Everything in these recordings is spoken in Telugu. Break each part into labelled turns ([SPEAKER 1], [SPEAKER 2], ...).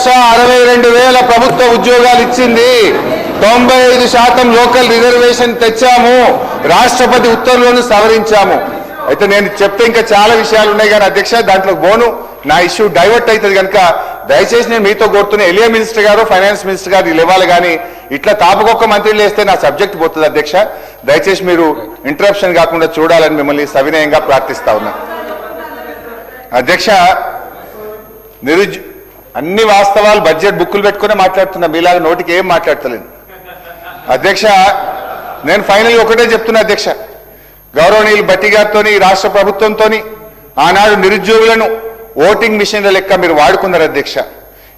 [SPEAKER 1] 1,62,000 ప్రభుత్వ ఉద్యోగాలు ఇచ్చింది. 95% లోకల్ రిజర్వేషన్ తెచ్చాము. రాష్ట్రపతి ఉత్తర్వులను సవరించాము. అయితే నేను చెప్తే ఇంకా చాలా విషయాలు ఉన్నాయి కానీ అధ్యక్ష దాంట్లో బోను నా ఇష్యూ డైవర్ట్ అవుతుంది కనుక దయచేసి నేను మీతో కోరుతున్న ఎలియా మినిస్టర్ గారు ఫైనాన్స్ మినిస్టర్ గారు వీళ్ళు ఇవ్వాలి కానీ ఇట్లా తాపకొక్క మంత్రులు వేస్తే నా సబ్జెక్ట్ పోతుంది అధ్యక్ష. దయచేసి మీరు ఇంటరప్షన్ కాకుండా చూడాలని మిమ్మల్ని సవినయంగా ప్రార్థిస్తా ఉన్నా. అధ్యక్ష అన్ని వాస్తవాలు బడ్జెట్ బుక్కులు పెట్టుకునే మాట్లాడుతున్నా, మీలాగా నోటికి ఏం మాట్లాడతలేను అధ్యక్ష. నేను ఫైనల్ ఒకటే చెప్తున్నా అధ్యక్ష, గౌరవనీయులు భట్టి గారితో రాష్ట్ర ప్రభుత్వంతో ఆనాడు నిరుద్యోగులను ఓటింగ్ మిషన్ల లెక్క మీరు వాడుకున్నారు అధ్యక్ష.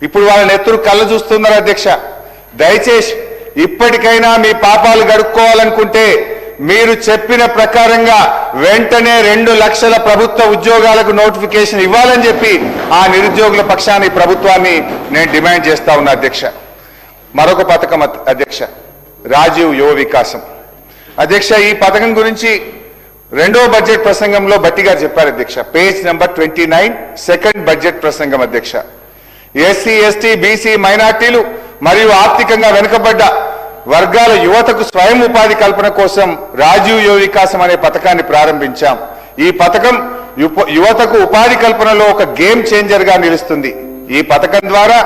[SPEAKER 1] ఇప్పుడు వాళ్ళని ఎత్తురు కళ్ళ చూస్తున్నారు అధ్యక్ష. దయచేసి ఇప్పటికైనా మీ పాపాలు గడుక్కోవాలనుకుంటే మీరు చెప్పిన ప్రకారంగా వెంటనే 2 లక్షల ప్రభుత్వ ఉద్యోగాలకు నోటిఫికేషన్ ఇవ్వాలని చెప్పి ఆ నిరుద్యోగుల పక్షాన్ని ప్రభుత్వాన్ని నేను డిమాండ్ చేస్తా ఉన్నా అధ్యక్ష. మరొక పథకం అధ్యక్ష, రాజీవ్ యువ వికాసం అధ్యక్ష. ఈ పథకం గురించి రెండో బడ్జెట్ ప్రసంగంలో భట్టి గారు చెప్పారు అధ్యక్ష. పేజ్ నెంబర్ 29 సెకండ్ బడ్జెట్ ప్రసంగం అధ్యక్ష. ఎస్సీ ఎస్టీ బీసీ మైనార్టీలు మరియు ఆర్థికంగా వెనుకబడ్డ వర్గాల యువతకు స్వయం ఉపాధి కల్పన కోసం రాజీవ్ యువ వికాసం అనే పథకాన్ని ప్రారంభించాం. ఈ పథకం యువతకు ఉపాధి కల్పనలో ఒక గేమ్ చేంజర్ గా నిలుస్తుంది. ఈ పథకం ద్వారా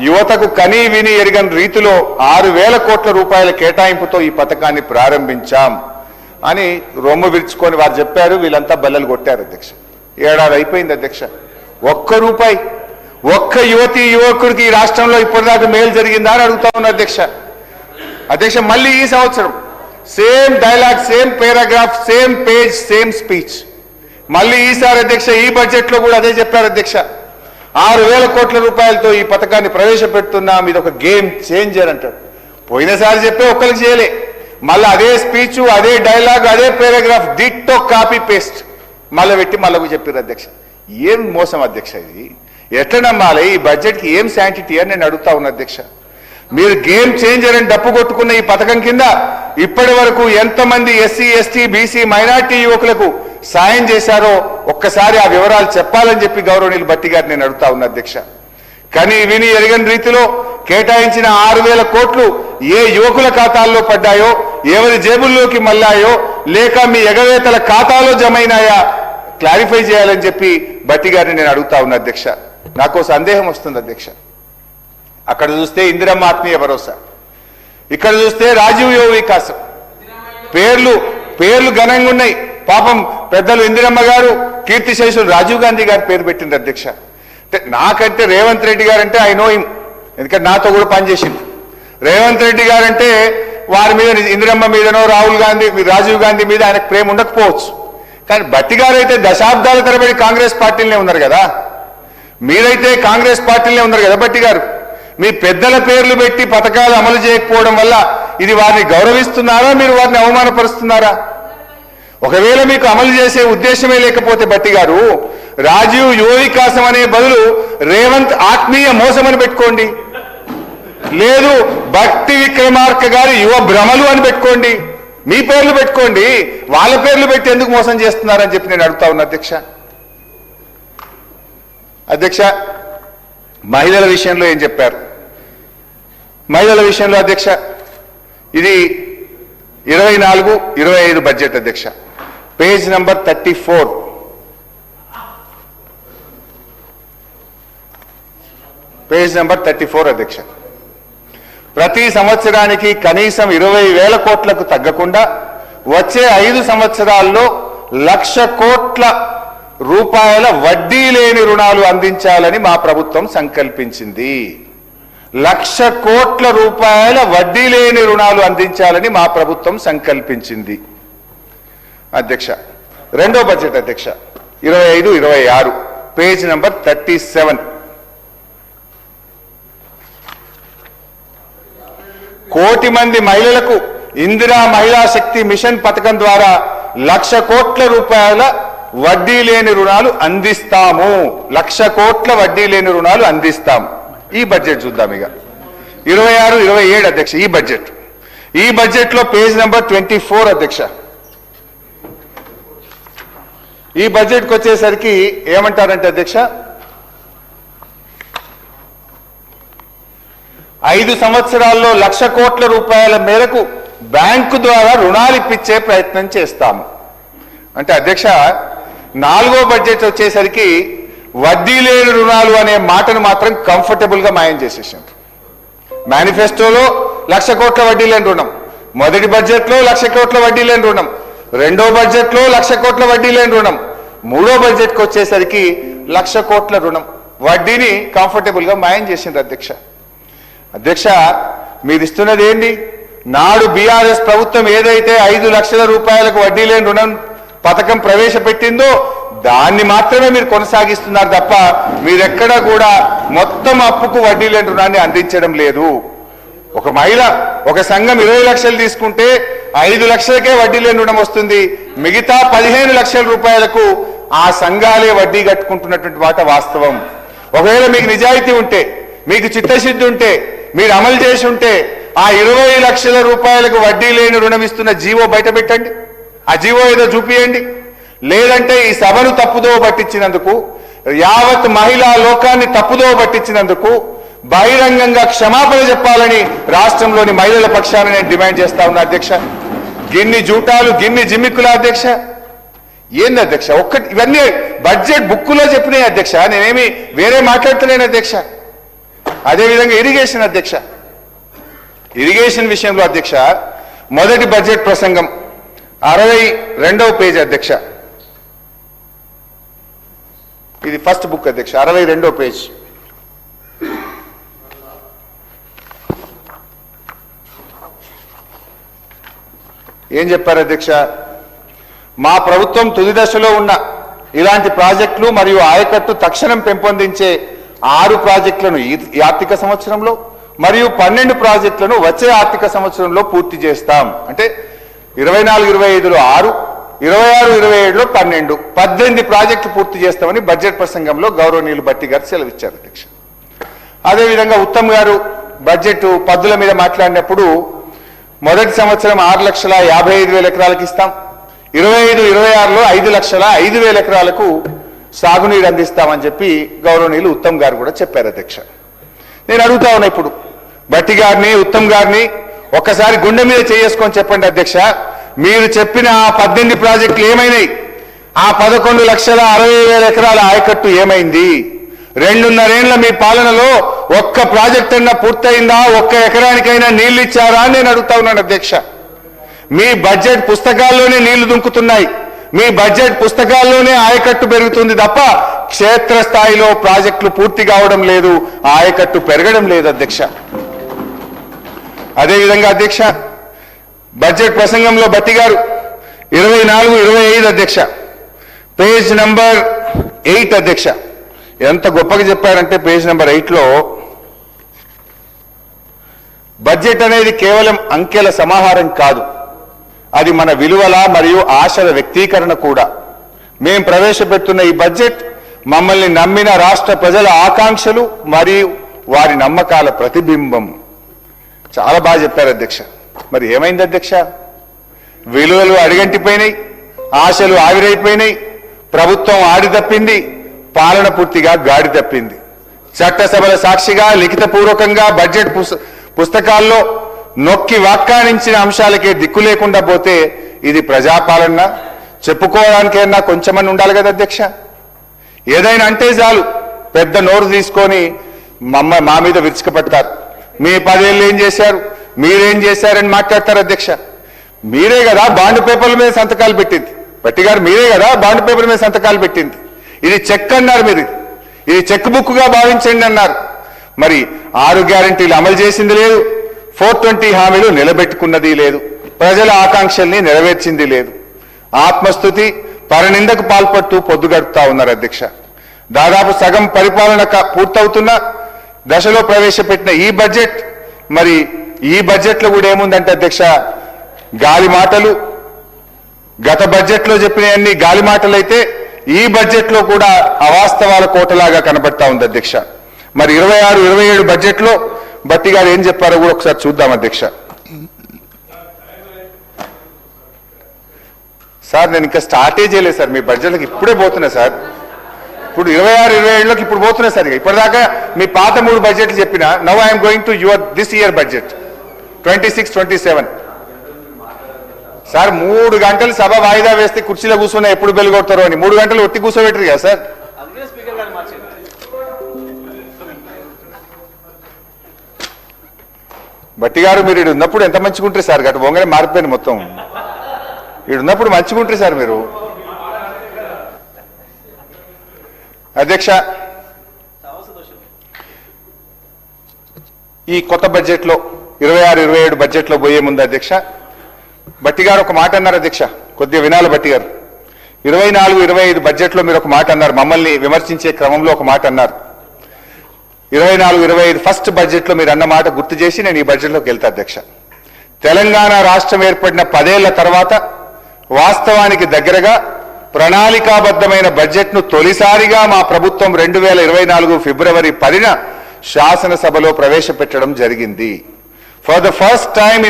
[SPEAKER 1] యువతకు కనీ విని ఎరగని రీతిలో 6,000 కోట్ల రూపాయల కేటాయింపుతో ఈ పథకాన్ని ప్రారంభించాం అని రొమ్ము విరుచుకొని వారు చెప్పారు. వీళ్ళంతా బల్లలు కొట్టారు అధ్యక్ష. ఏడాది అయిపోయింది అధ్యక్ష. ₹1 ఒక్క యువతి యువకుడికి ఈ రాష్ట్రంలో ఇప్పటిదాకా మేలు జరిగిందా అని అడుగుతా ఉన్నా అధ్యక్ష. అధ్యక్ష మళ్ళీ ఈ సంవత్సరం same dialogue, same paragraph, same page, same speech. మళ్ళీ ఈసారి అధ్యక్ష ఈ బడ్జెట్ లో కూడా అదే చెప్పారు అధ్యక్ష. 6,000 కోట్ల రూపాయలతో ఈ పథకాన్ని ప్రవేశపెడుతున్నాం, ఇది ఒక గేమ్ చేంజర్ అంటారు. పోయినసారి చెప్పే ఒక్కరికి చేయలే, మళ్ళీ అదే స్పీచ్, అదే డైలాగ్, అదే పారాగ్రాఫ్ డిట్టో కాపీ పేస్ట్ మళ్ళీ పెట్టి మళ్ళీ చెప్పారు అధ్యక్ష. ఏం మోసం అధ్యక్ష ఇది? ఎట్లా నమ్మాలి? ఈ బడ్జెట్కి ఏం శాంటిటీ అని నేను అడుగుతా ఉన్నా అధ్యక్ష. మీరు గేమ్ చేంజర్ అని డప్పు కొట్టుకున్న ఈ పథకం కింద ఇప్పటి వరకు ఎంతమంది ఎస్సీ ఎస్టీ బీసీ మైనార్టీ యువకులకు సాయం చేశారో ఒక్కసారి ఆ వివరాలు చెప్పాలని చెప్పి గౌరవనీయులు భట్టి గారు నేను అడుగుతా ఉన్నా అధ్యక్ష. కానీ విని ఎరగని రీతిలో కేటాయించిన 6,000 కోట్లు ఏ యువకుల ఖాతాల్లో పడ్డాయో, ఎవరి జేబుల్లోకి మళ్ళాయో, లేక మీ ఎగవేతల ఖాతాలో జమైనాయా క్లారిఫై చేయాలని చెప్పి భట్టి గారిని నేను అడుగుతా ఉన్నా అధ్యక్ష. నాకు సందేహం వస్తుంది అధ్యక్ష. అక్కడ చూస్తే ఇందిరమ్మ ఆత్మీయ భరోసా, ఇక్కడ చూస్తే రాజీవ్ యువ వికాసం, పేర్లు ఘనంగా ఉన్నాయి. పాపం పెద్దలు ఇందిరమ్మ గారు, కీర్తిశేషులు రాజీవ్ గాంధీ గారు పేరు పెట్టింది అధ్యక్ష. నాకంటే రేవంత్ రెడ్డి గారు అంటే ఐ నో హిమ్, ఎందుకంటే నాతో కూడా పనిచేసింది. రేవంత్ రెడ్డి గారు అంటే వారి మీద, ఇందిరమ్మ మీదనో రాజీవ్ గాంధీ మీద ఆయనకు ప్రేమ ఉండకపోవచ్చు. కానీ భట్టి గారు అయితే దశాబ్దాల తరబడి కాంగ్రెస్ పార్టీలోనే ఉన్నారు కదా, మీరైతే కాంగ్రెస్ పార్టీలోనే ఉన్నారు కదా భట్టి గారు. మీ పెద్దల పేర్లు పెట్టి పథకాలు అమలు చేయకపోవడం వల్ల ఇది వారిని గౌరవిస్తున్నారా, మీరు వారిని అవమానపరుస్తున్నారా? ఒకవేళ మీకు అమలు చేసే ఉద్దేశమే లేకపోతే భట్టి గారు రాజీవ్ యువ వికాసం అనే బదులు రేవంత్ ఆత్మీయ మోసం అని పెట్టుకోండి, లేదు భట్టి విక్రమార్క గారి యువ భ్రమలు అని పెట్టుకోండి. మీ పేర్లు పెట్టుకోండి, వాళ్ళ పేర్లు పెట్టి ఎందుకు మోసం చేస్తున్నారని చెప్పి నేను అడుగుతా ఉన్నా అధ్యక్ష. అధ్యక్ష మహిళల విషయంలో ఏం చెప్పారు? మహిళల విషయంలో అధ్యక్ష ఇది 24-25 బడ్జెట్ అధ్యక్ష. పేజ్ నంబర్ 34 పేజ్ నంబర్ 34 అధ్యక్ష. ప్రతి సంవత్సరానికి కనీసం 20,000 కోట్లకు తగ్గకుండా వచ్చే 5 సంవత్సరాల్లో 1,00,000 కోట్ల రూపాయల వడ్డీ లేని రుణాలు అందించాలని మా ప్రభుత్వం సంకల్పించింది. 1,00,000 కోట్ల రూపాయల వడ్డీ లేని రుణాలు అందించాలని మా ప్రభుత్వం సంకల్పించింది అధ్యక్ష. రెండో బడ్జెట్ అధ్యక్ష 25-26 పేజ్ నంబర్ 37. కోటి మంది మహిళలకు ఇందిరా మహిళా శక్తి మిషన్ పథకం ద్వారా 1,00,000 కోట్ల రూపాయల వడ్డీ లేని రుణాలు అందిస్తాము. 1,00,000 కోట్ల వడ్డీ లేని రుణాలు అందిస్తాం. ఈ బడ్జెట్ చూద్దాం ఇక 26-27 అధ్యక్ష. ఈ బడ్జెట్ లో పేజ్ నెంబర్ 24 అధ్యక్ష. ఈ బడ్జెట్కి వచ్చేసరికి ఏమంటారంటే అధ్యక్ష, 5 సంవత్సరాల్లో 1,00,000 కోట్ల రూపాయల మేరకు బ్యాంకు ద్వారా రుణాలు ఇప్పించే ప్రయత్నం చేస్తాము. అంటే అధ్యక్ష, 4వ బడ్జెట్ వచ్చేసరికి వడ్డీ లేని రుణాలు అనే మాటను మాత్రం కంఫర్టబుల్ గా మాయం చేసేసారు. మేనిఫెస్టోలో 1,00,000 కోట్ల వడ్డీ లేని రుణం, మొదటి బడ్జెట్ లో 1,00,000 కోట్ల వడ్డీ లేని రుణం, రెండో బడ్జెట్ లో 1,00,000 కోట్ల వడ్డీ లేని రుణం, మూడో బడ్జెట్ కి వచ్చేసరికి 1,00,000 కోట్ల రుణం, వడ్డీని కంఫర్టబుల్ గా మాయం చేసింది అధ్యక్ష. అధ్యక్ష, మీరు ఇస్తున్నది ఏంటి? నాడు బీఆర్ఎస్ ప్రభుత్వం ఏదైతే 5 లక్షల రూపాయలకు వడ్డీ లేని రుణం పథకం ప్రవేశపెట్టిందో దాన్ని మాత్రమే మీరు కొనసాగిస్తున్నారు తప్ప మీరెక్కడా కూడా మొత్తం అప్పుకు వడ్డీ లేని రుణాన్ని అందించడం లేదు. ఒక మహిళ, ఒక సంఘం 20 లక్షలు తీసుకుంటే 5 లక్షలకే వడ్డీ లేని రుణం వస్తుంది. మిగతా 15 లక్షల రూపాయలకు ఆ సంఘాలే వడ్డీ కట్టుకుంటున్నటువంటి మాట వాస్తవం. ఒకవేళ మీకు నిజాయితీ ఉంటే, మీకు చిత్తశుద్ధి ఉంటే, మీరు అమలు చేసి ఉంటే ఆ 20 లక్షల రూపాయలకు వడ్డీ లేని రుణం ఇస్తున్న జీవో బయట పెట్టండి, ఆ జీవో ఏదో చూపియండి. లేదంటే ఈ సభను తప్పుదోవ పట్టించినందుకు, యావత్ మహిళా లోకాన్ని తప్పుదోవ పట్టించినందుకు బహిరంగంగా క్షమాపణ చెప్పాలని రాష్ట్రంలోని మహిళల పక్షాన నేను డిమాండ్ చేస్తా ఉన్నా అధ్యక్ష. గిన్ని జూటాలు, గిన్ని జిమ్మిక్కుల అధ్యక్ష. ఏంది అధ్యక్ష? ఇవన్నీ బడ్జెట్ బుక్కులో చెప్పినాయి అధ్యక్ష, నేనేమి వేరే మాట్లాడుతున్నాను అధ్యక్ష. అదేవిధంగా ఇరిగేషన్ అధ్యక్ష, ఇరిగేషన్ విషయంలో అధ్యక్ష మొదటి బడ్జెట్ ప్రసంగం 62వ పేజీ అధ్యక్ష. ఇది ఫస్ట్ బుక్ అధ్యక్ష, 62వ పేజ్. ఏం చెప్పారు అధ్యక్ష? మా ప్రభుత్వం తుది దశలో ఉన్న ఇలాంటి ప్రాజెక్టులు మరియు ఆయకట్టు తక్షణం పెంపొందించే 6 ప్రాజెక్టులను ఈ ఆర్థిక సంవత్సరంలో మరియు 12 ప్రాజెక్టులను వచ్చే ఆర్థిక సంవత్సరంలో పూర్తి చేస్తాం. అంటే 24-25లో 6, 26-27లో 12, 18 ప్రాజెక్టులు పూర్తి చేస్తామని బడ్జెట్ ప్రసంగంలో గౌరవనీయులు భట్టి గారు సెలవిచ్చారు అధ్యక్ష. అదేవిధంగా ఉత్తమ్ గారు బడ్జెట్ పద్దుల మీద మాట్లాడినప్పుడు మొదటి సంవత్సరం 6,55,000 ఎకరాలకు ఇస్తాం, 25-26లో 5,05,000 ఎకరాలకు సాగునీరు అందిస్తామని చెప్పి గౌరవనీయులు ఉత్తమ్ గారు కూడా చెప్పారు అధ్యక్ష. నేను అడుగుతా ఉన్నా ఇప్పుడు భట్టి గారిని, ఉత్తమ్ గారిని ఒక్కసారి గుండె మీద చేసుకొని చెప్పండి అధ్యక్ష, మీరు చెప్పిన ఆ 18 ప్రాజెక్టులు ఏమైనాయి? ఆ 11,60,000 ఎకరాల ఆయకట్టు ఏమైంది? 2.5 ఏళ్ల మీ పాలనలో ఒక్క ప్రాజెక్ట్ అన్నా పూర్తయిందా? ఒక్క ఎకరానికైనా నీళ్లు ఇచ్చారా అని నేను అడుగుతా ఉన్నాను అధ్యక్ష. మీ బడ్జెట్ పుస్తకాల్లోనే నీళ్లు దుంకుతున్నాయి, మీ బడ్జెట్ పుస్తకాల్లోనే ఆయకట్టు పెరుగుతుంది తప్ప క్షేత్రస్థాయిలో ప్రాజెక్టులు పూర్తి కావడం లేదు, ఆయకట్టు పెరగడం లేదు అధ్యక్ష. అదేవిధంగా అధ్యక్ష బడ్జెట్ ప్రసంగంలో భట్టి గారు 24-25 అధ్యక్ష, పేజ్ నంబర్ 8 అధ్యక్ష, ఎంత గొప్పగా చెప్పారంటే పేజ్ నంబర్ 8లో బడ్జెట్ అనేది కేవలం అంకెల సమాహారం కాదు, అది మన విలువల మరియు ఆశల వ్యక్తీకరణ కూడా. మేం ప్రవేశపెడుతున్న ఈ బడ్జెట్ మమ్మల్ని నమ్మిన రాష్ట్ర ప్రజల ఆకాంక్షలు మరియు వారి నమ్మకాల ప్రతిబింబం. చాలా బాగా చెప్పారు అధ్యక్ష. మరి ఏమైంది అధ్యక్ష? విలువలు అడిగంటిపోయినాయి, ఆశలు ఆవిరైపోయినాయి, ప్రభుత్వం ఆడి తప్పింది, పాలన పూర్తిగా గాడి తప్పింది. చట్టసభల సాక్షిగా లిఖితపూర్వకంగా బడ్జెట్ పుస్తకాల్లో నొక్కి వ్యాఖ్యానించిన అంశాలకే దిక్కు లేకుండా పోతే ఇది ప్రజాపాలన చెప్పుకోవడానికైనా కొంచెమని ఉండాలి కదా అధ్యక్ష. ఏదైనా అంటే చాలు పెద్ద నోరు తీసుకొని మా మీద విరుచుకుపడతారు. మీ 10 ఏళ్ళు ఏం చేశారు, మీరేం చేశారని మాట్లాడతారు అధ్యక్ష. మీరే కదా బాండ్ పేపర్ల మీద సంతకాలు పెట్టింది, భట్టి గారు మీరే కదా బాండ్ పేపర్ మీద సంతకాలు పెట్టింది. ఇది చెక్ అన్నారు, మీరు ఇది చెక్ బుక్ గా భావించండి అన్నారు. మరి 6 గ్యారంటీలు అమలు చేసింది లేదు, 420 హామీలు నిలబెట్టుకున్నది లేదు, ప్రజల ఆకాంక్షల్ని నెరవేర్చింది లేదు. ఆత్మస్థుతి, పరనిందకు పాల్పడుతూ పొద్దుగడుపుతా ఉన్నారు అధ్యక్ష. దాదాపు సగం పరిపాలన పూర్తవుతున్న దశలో ప్రవేశపెట్టిన ఈ బడ్జెట్, మరి ఈ బడ్జెట్ లో కూడా ఏముందంటే అధ్యక్ష, గాలి మాటలు. గత బడ్జెట్ లో చెప్పినవన్నీ గాలి మాటలు అయితే ఈ బడ్జెట్ లో కూడా అవాస్తవాల కోటలాగా కనబడతా ఉంది అధ్యక్ష. మరి 26-27 బడ్జెట్ లో భట్టి గారు ఏం చెప్పారో కూడా ఒకసారి చూద్దాం అధ్యక్ష. సార్ నేను ఇంకా స్టార్టే చేయలేదు సార్, మీ బడ్జెట్కి ఇప్పుడే పోతున్నా సార్. ఇప్పుడు 26-27లోకి ఇప్పుడు పోతున్నాయి సరిగా. ఇప్పటిదాకా మీ పాత 3 బడ్జెట్లు చెప్పిన now I'm going to your this year budget 26-27. Sir 3 గంటలు సభ వాయిదా వేస్తే కుర్చీలో కూర్చున్నా ఎప్పుడు బెల్ కొడతారో అని 3 గంటలు ఒట్టి కూర్చోబెట్టరు కదా సార్. బట్టి గారు మీరు ఇక్కడ ఉన్నప్పుడు ఎంత మంచిగా ఉంటారు సార్, గట్ట బొంగనే మారిపోయింది మొత్తం. ఇక్కడ ఉన్నప్పుడు మంచిగా ఉంటారు సార్ మీరు. అధ్యక్ష, ఈ కొత్త బడ్జెట్లో 26-27 బడ్జెట్లో పోయే ముందు అధ్యక్ష, బట్టి గారు ఒక మాట అన్నారు అధ్యక్ష, కొద్దిగా వినాలి బట్టి గారు. 24-25 బడ్జెట్లో మీరు ఒక మాట అన్నారు, మమ్మల్ని విమర్శించే క్రమంలో ఒక మాట అన్నారు. 24-25 ఫస్ట్ బడ్జెట్లో మీరు అన్న మాట గుర్తు చేసి నేను ఈ బడ్జెట్లోకి వెళ్తా అధ్యక్ష. తెలంగాణ రాష్ట్రం ఏర్పడిన 10 ఏళ్ల తర్వాత వాస్తవానికి దగ్గరగా ప్రణాళికాబద్ధమైన బడ్జెట్ను తొలిసారిగా మా ప్రభుత్వం 2024 ఫిబ్రవరి 10న శాసనసభలో ప్రవేశపెట్టడం జరిగింది. For the first time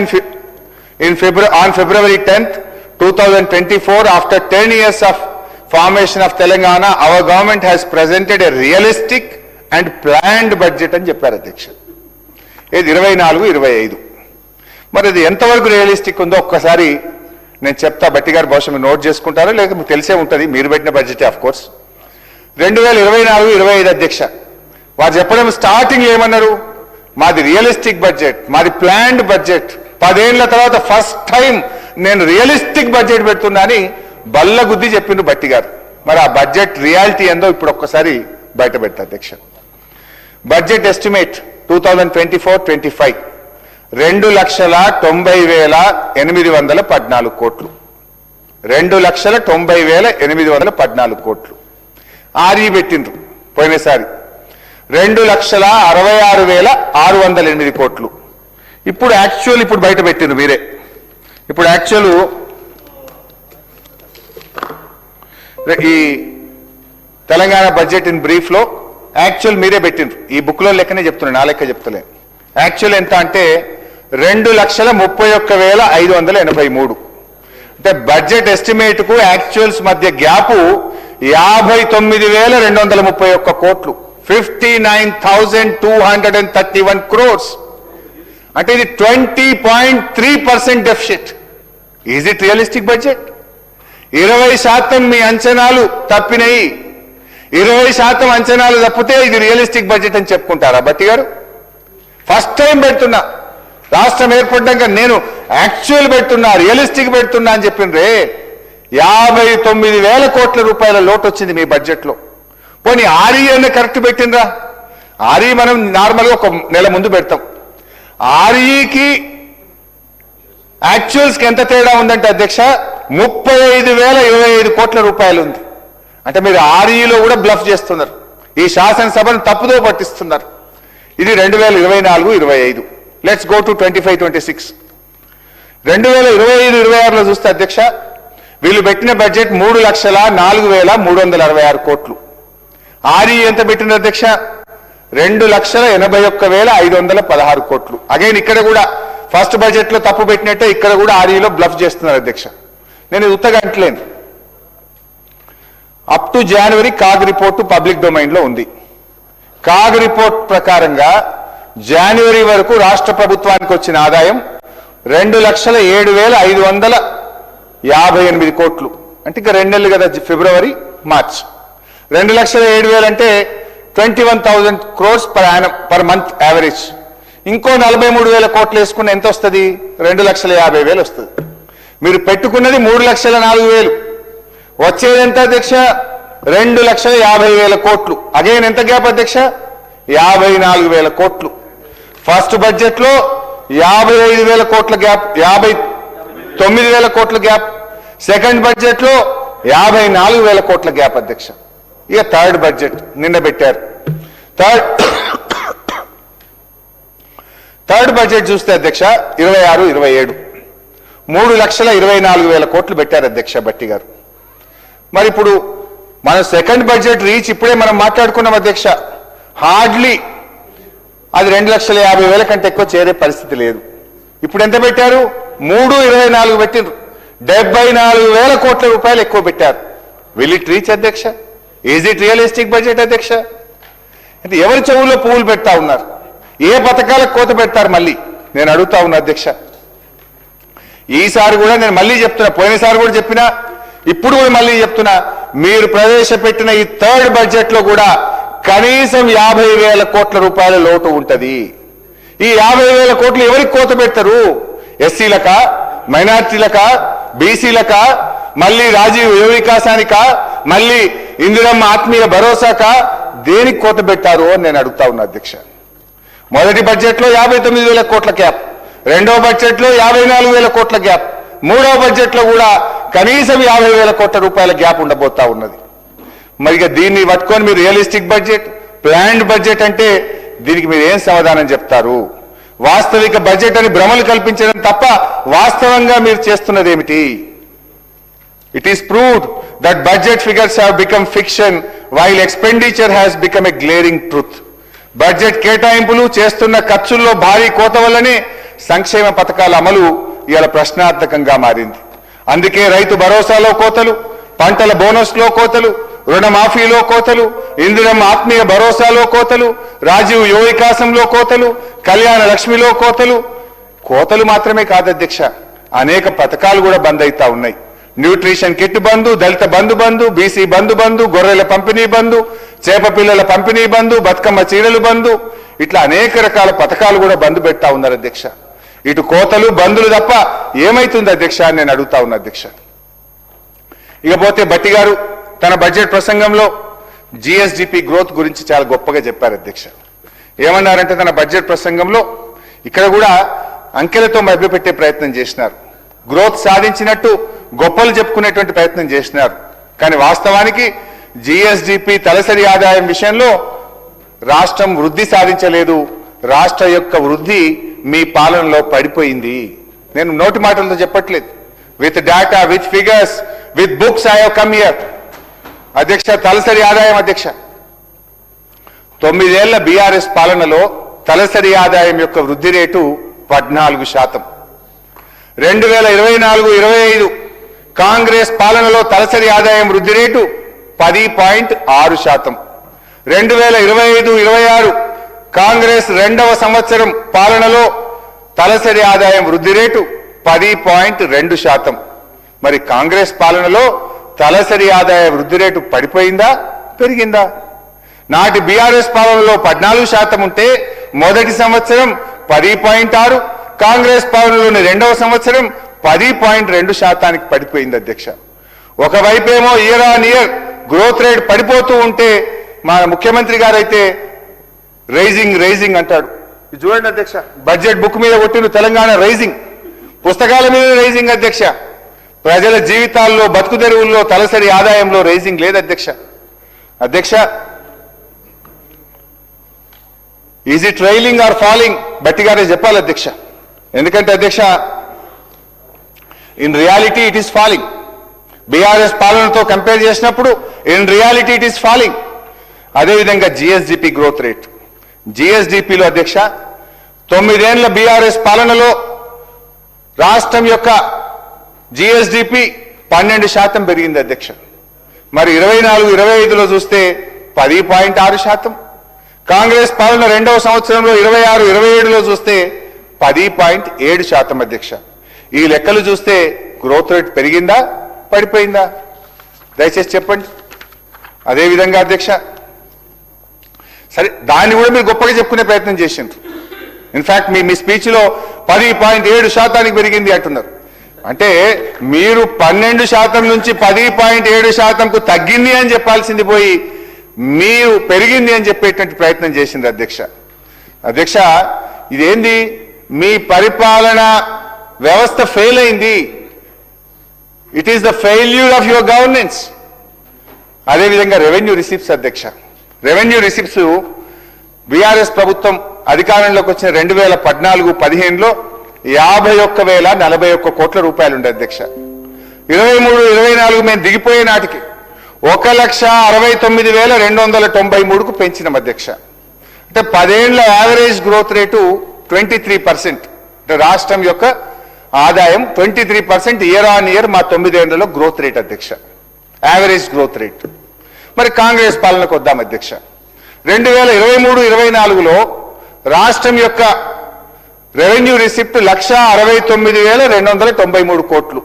[SPEAKER 1] on February 10th, 2024, after 10 years of formation of Telangana, our government has presented a realistic and planned budget అని చెప్పారు అధ్యక్ష. ఇది 24-25. మరి అది ఎంతవరకు రియలిస్టిక్ ఉందో ఒక్కసారి నేను చెప్తా, బట్టి గారు బహుశా మీరు నోట్ చేసుకుంటారో లేక మీకు తెలిసే ఉంటుంది, మీరు పెట్టిన బడ్జెట్ ఆఫ్ కోర్స్. 2024-25 అధ్యక్ష, వారు చెప్పడం స్టార్టింగ్ ఏమన్నారు, మాది రియలిస్టిక్ బడ్జెట్, మాది ప్లాన్డ్ బడ్జెట్, 10 ఏళ్ల తర్వాత ఫస్ట్ టైం నేను రియలిస్టిక్ బడ్జెట్ పెడుతున్నా అని బల్లగుద్ది చెప్పిండు బట్టి గారు. మరి ఆ బడ్జెట్ రియాలిటీ ఏందో ఇప్పుడు ఒక్కసారి బయట పెడతా అధ్యక్ష. బడ్జెట్ ఎస్టిమేట్ 2024-25 2,90,814 కోట్లు. 2,90,814 కోట్లు. ఆర్ఈ పెట్టిండ్రు పోయినసారి 2,66,608 కోట్లు. ఇప్పుడు యాక్చువల్ ఇప్పుడు బయట పెట్టిండ్రు మీరే. ఇప్పుడు యాక్చువల్ ఈ తెలంగాణ బడ్జెట్ ఇన్ బ్రీఫ్ లో యాక్చువల్ మీరే పెట్టిండ్రు. ఈ బుక్ లో లెక్కనే చెప్తున్నా, నా లెక్క చెప్తలే. యాక్చువల్ ఎంత అంటే 2,31,583. అంటే బడ్జెట్ ఎస్టిమేట్ కు యాక్చువల్స్ మధ్య గ్యాప్ 59,231 కోట్లు, 59,231 crores. అంటే ఇది 20.3% deficit. Is it realistic budget? 20% మీ అంచనాలు తప్పినాయి. 20% అంచనాలు తప్పితే ఇది రియలిస్టిక్ బడ్జెట్ అని చెప్పుకుంటారా బట్టి గారు? ఫస్ట్ టైం పెడుతున్నా, రాష్ట్రం ఏర్పడ్డాక నేను యాక్చువల్ పెడుతున్నా, రియలిస్టిక్ పెడుతున్నా అని చెప్పిండ్రే. 59,000 కోట్ల రూపాయల లోటు వచ్చింది మీ బడ్జెట్లో. పోనీ ఆర్ఈ అన్న కరెక్ట్ పెట్టినరా? ఆర్ఈ మనం నార్మల్గా ఒక నెల ముందు పెడతాం. ఆర్ఈకి యాక్చువల్స్కి ఎంత తేడా ఉందంటే అధ్యక్ష 35,025 కోట్ల రూపాయలు ఉంది. అంటే మీరు ఆర్ఈలో కూడా బ్లఫ్ చేస్తున్నారు, ఈ శాసనసభను తప్పుదో పట్టిస్తున్నారు. ఇది 2024-25. Let's go to 25-26. 2025-26లో చూస్తే అధ్యక్ష వీళ్ళు పెట్టిన బడ్జెట్ 3,04,366 కోట్లు. ఆర్ఈ ఎంత పెట్టిన అధ్యక్ష? 2,81,516 కోట్లు. అగైన్ ఇక్కడ కూడా ఫస్ట్ బడ్జెట్ లో తప్పు పెట్టినట్టే ఇక్కడ కూడా ఆర్ఈలో బ్లఫ్ చేస్తున్నారు అధ్యక్ష. నేను ఇది ఉత్తగా అంటలేను. Up to January CAG report public domain లో ఉంది. కాగ్ రిపోర్ట్ ప్రకారంగా జనవరి వరకు రాష్ట్ర ప్రభుత్వానికి వచ్చిన ఆదాయం 2,07,558 కోట్లు. అంటే ఇంకా 2 నెలలు కదా, ఫిబ్రవరి మార్చ్. 2,07,000 అంటే 21,000 crores పర్ మంత్ యావరేజ్. ఇంకో 43,000 కోట్లు వేసుకున్న ఎంత వస్తుంది? 2,50,000 వస్తుంది. మీరు పెట్టుకున్నది 3,04,000. వచ్చేది ఎంత అధ్యక్ష? 2,50,000 కోట్లు. అగైన్ ఎంత గ్యాప్ అధ్యక్ష? 54,000 కోట్లు. ఫస్ట్ బడ్జెట్ లో 55,000 కోట్ల గ్యాప్, 59,000 కోట్ల గ్యాప్. సెకండ్ బడ్జెట్ లో 54,000 కోట్ల గ్యాప్ అధ్యక్ష. ఇక థర్డ్ బడ్జెట్ నిన్న పెట్టారు. థర్డ్ బడ్జెట్ చూస్తే అధ్యక్ష 26-27 3,24,000 కోట్లు పెట్టారు అధ్యక్ష బట్టి గారు. మరి ఇప్పుడు మన సెకండ్ బడ్జెట్ రీచ్ ఇప్పుడే మనం మాట్లాడుకున్నాం అధ్యక్ష. హార్డ్లీ అది 2,50,000 కంటే ఎక్కువ చేరే పరిస్థితి లేదు. ఇప్పుడు ఎంత పెట్టారు? 3,24 పెట్టిండ్రు. 74,000 కోట్ల రూపాయలు ఎక్కువ పెట్టారు. విల్ ఇట్ రీచ్ అధ్యక్ష? ఈజ్ ఇట్ రియలిస్టిక్ బడ్జెట్ అధ్యక్ష? అంటే ఎవరి చెవుల్లో పువ్వులు పెడతా ఉన్నారు? ఏ పథకాలకు కోత పెడతారు మళ్ళీ నేను అడుగుతా ఉన్నా అధ్యక్ష. ఈసారి కూడా నేను మళ్ళీ చెప్తున్నా, పోయినసారి కూడా చెప్పినా, ఇప్పుడు కూడా మళ్ళీ చెప్తున్నా, మీరు ప్రవేశపెట్టిన ఈ థర్డ్ బడ్జెట్ లో కూడా కనీసం 50,000 కోట్ల రూపాయల లోటు ఉంటది. ఈ 50,000 కోట్లు ఎవరికి కోత పెడతారు? ఎస్సీలక, మైనార్టీలక, బీసీలక, మళ్ళీ రాజీవ్ యువ వికాసానిక, మళ్ళీ ఇందిరమ్మ ఆత్మీయ భరోసాక, దేనికి కోత పెట్టారు అని నేను అడుగుతా ఉన్నా అధ్యక్ష. మొదటి బడ్జెట్ లో 59,000 కోట్ల గ్యాప్, రెండో బడ్జెట్ లో 54,000 కోట్ల గ్యాప్, మూడో బడ్జెట్ లో కూడా కనీసం 50,000 కోట్ల రూపాయల గ్యాప్ ఉండబోతా ఉన్నది. మరి దీన్ని పట్టుకొని మీరు రియలిస్టిక్ బడ్జెట్, ప్లాన్డ్ బడ్జెట్ అంటే దీనికి మీరు ఏం సమాధానం చెప్తారు? వాస్తవిక బడ్జెట్ అని భ్రమలు కల్పించడం తప్ప వాస్తవంగా మీరు చేస్తున్నది ఏమిటి? It is proved that budget figures have become fiction while expenditure has become a glaring truth. Budget కేటాయింపులు చేస్తున్న ఖర్చుల్లో భారీ కోత వల్లనే సంక్షేమ పథకాల అమలు ఇవాళ ప్రశ్నార్థకంగా మారింది. అందుకే రైతు భరోసాలో కోతలు, పంటల బోనస్లో కోతలు, రుణమాఫీలో కోతలు, ఇందిరమ్మ ఆత్మీయ భరోసాలో కోతలు, రాజీవ్ యువ వికాసంలో కోతలు, కళ్యాణ లక్ష్మిలో కోతలు. కోతలు మాత్రమే కాదు అధ్యక్ష, అనేక పథకాలు కూడా బంద్ అవుతా ఉన్నాయి. న్యూట్రిషన్ కిట్ బంధు, దళిత బంధు, బీసీ బంధు, గొర్రెల పంపిణీ బంధు, చేప పిల్లల పంపిణీ బంధు, బతుకమ్మ చీరలు బంధు, ఇట్లా అనేక రకాల పథకాలు కూడా బంద్ పెడతా ఉన్నారు అధ్యక్ష. ఇటు కోతలు బంధులు తప్ప ఏమైతుంది అధ్యక్ష అని నేను అడుగుతా ఉన్నా అధ్యక్ష. ఇకపోతే భట్టి గారు తన బడ్జెట్ ప్రసంగంలో జిఎస్డిపి గ్రోత్ గురించి చాలా గొప్పగా చెప్పారు అధ్యక్ష. ఏమన్నారంటే తన బడ్జెట్ ప్రసంగంలో ఇక్కడ కూడా అంకెలతో మభ్యపెట్టే ప్రయత్నం చేసినారు, గ్రోత్ సాధించినట్టు గొప్పలు చెప్పుకునేటువంటి ప్రయత్నం చేసినారు. కానీ వాస్తవానికి జిఎస్డిపి తలసరి ఆదాయం విషయంలో రాష్ట్రం వృద్ధి సాధించలేదు. రాష్ట్ర యొక్క వృద్ధి మీ పాలనలో పడిపోయింది. నేను నోటి మాటలతో చెప్పట్లేదు, with data, with figures, with books I have come here అధ్యక్ష. తలసరి ఆదాయం అధ్యక్ష, 9 ఏళ్ల బీఆర్ఎస్ పాలనలో తలసరి ఆదాయం యొక్క వృద్ధి రేటు 14%. 2024-25 కాంగ్రెస్ పాలనలో తలసరి ఆదాయం వృద్ధి రేటు 10.6%. 2025-26 కాంగ్రెస్ రెండవ సంవత్సరం పాలనలో తలసరి ఆదాయం వృద్ధి రేటు 10.2%. మరి కాంగ్రెస్ పాలనలో తలసరి ఆదాయ వృద్ధి రేటు పడిపోయిందా, పెరిగిందా? నాటి బీఆర్ఎస్ పాలనలో 14% ఉంటే మొదటి సంవత్సరం 10.6, కాంగ్రెస్ పాలనలోని రెండవ సంవత్సరం 10.2% పడిపోయింది అధ్యక్ష. ఒకవైపేమో year on year growth rate పడిపోతూ ఉంటే మన ముఖ్యమంత్రి గారు అయితే రైజింగ్ అంటాడు. ఇది చూడండి అధ్యక్ష, బడ్జెట్ బుక్ మీద కొట్టిన తెలంగాణ రైజింగ్, పుస్తకాల మీద రైజింగ్ అధ్యక్ష. ప్రజల జీవితాల్లో, బతుకు తెరువుల్లో, తలసరి ఆదాయంలో రైజింగ్ లేదు అధ్యక్ష. అధ్యక్ష, is it rising or falling? Bhatti గారే చెప్పాలి అధ్యక్ష. ఎందుకంటే అధ్యక్ష, in reality it is falling. BRS పాలనతో కంపేర్ చేసినప్పుడు in reality it is falling. అదేవిధంగా జిఎస్డిపి గ్రోత్ రేట్, జిఎస్డిపిలో అధ్యక్ష 9 ఏళ్ల బీఆర్ఎస్ పాలనలో రాష్ట్రం యొక్క జిఎస్డిపి 12% పెరిగింది అధ్యక్ష. మరి 24-25లో చూస్తే 10.6%. కాంగ్రెస్ పాలన రెండవ సంవత్సరంలో 26-27లో చూస్తే 10.7% అధ్యక్ష. ఈ లెక్కలు చూస్తే గ్రోత్ రేట్ పెరిగిందా, పడిపోయిందా? దయచేసి చెప్పండి. అదేవిధంగా అధ్యక్ష, సరే దాన్ని కూడా మీరు గొప్పగా చెప్పుకునే ప్రయత్నం చేసిండ్రు. ఇన్ఫాక్ట్ మీ స్పీచ్లో 10.7% పెరిగింది అంటున్నారు. అంటే మీరు 12% నుంచి 10.7%కు తగ్గింది అని చెప్పాల్సింది పోయి మీరు పెరిగింది అని చెప్పేటువంటి ప్రయత్నం చేసింది అధ్యక్ష. అధ్యక్ష, ఇదేంది? మీ పరిపాలన వ్యవస్థ ఫెయిల్ అయింది. It is the failure of your governance. అదేవిధంగా రెవెన్యూ రిసిప్ట్స్ అధ్యక్ష, రెవెన్యూ రిసిప్ట్స్ బీఆర్ఎస్ ప్రభుత్వం అధికారంలోకి వచ్చిన 2014-15లో 51,041 కోట్ల రూపాయలు ఉండే అధ్యక్ష. 23-24 మేము దిగిపోయే నాటికి 1,69,293కు పెంచినాం అధ్యక్ష. అంటే 10 ఏళ్ల యావరేజ్ గ్రోత్ రేటు 23%. అంటే రాష్ట్రం యొక్క ఆదాయం 23% ఇయర్ ఆన్ ఇయర్ మా 9 ఏళ్లలో గ్రోత్ రేట్ అధ్యక్ష, యావరేజ్ గ్రోత్ రేట్. మరి కాంగ్రెస్ పాలనకు వద్దాం అధ్యక్ష. 2023-24లో రాష్ట్రం యొక్క రెవెన్యూ రిసిప్ట్ 1,69,293 కోట్లు.